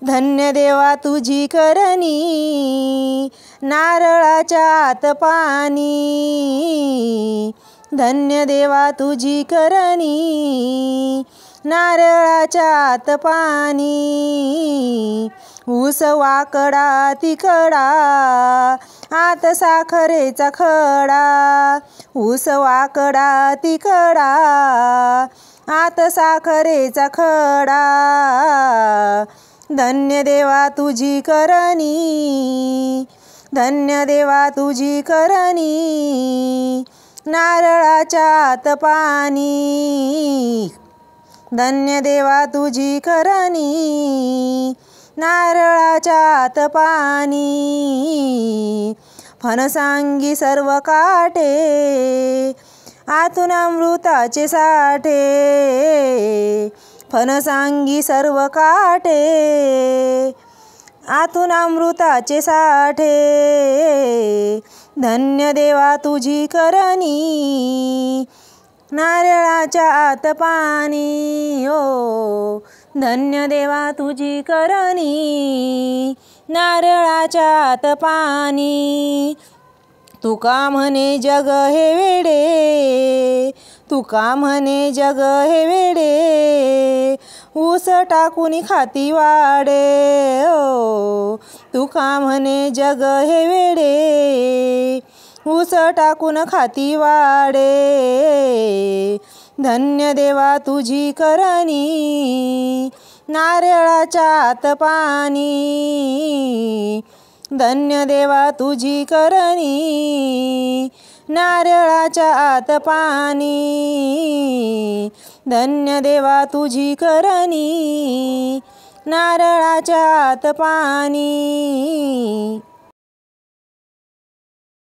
धन्य देवा तुझी करणी, नारळाच्या आत पाणी. धन्य देवा तुझी करणी, नारळाच्या आत पाणी. ऊस वाकडा तिकडा, आत साखरेचा खडा. ऊस वाकडा तिकडा, आत साखरेचा खडा. धन्य देवा तुझी करणी, धन्य देवा तुझी करणी, नारळाच्या आत पाणी. धन्य देवा तुझी करणी, नारळाच्या आत पाणी. फणसांगी सर्व काटे, आतून अमृताचे साठे. फणसांगी सर्व काटे, आतून अमृताचे साठे. धन्य देवा तुझी करणी, नारळाच्या आत पाणी. ओ धन्य देवा तुझी करणी, नारळाच्या आत पाणी. तुका म्हणे जग हे वेडे, तुका म्हणे जग हे वेडे, ऊस टाकून खाती वाडे. ओ तुका म्हणे जग हे वेडे, ऊस टाकून खाती वाडे. धन्य देवा तुझी करणी, नारळाच्या आत पाणी. धन्य देवा तुझी करणी, नारळाच्या आत पाणी. धन्य देवा तुझी करणी, नारळाच्या आत पाणी.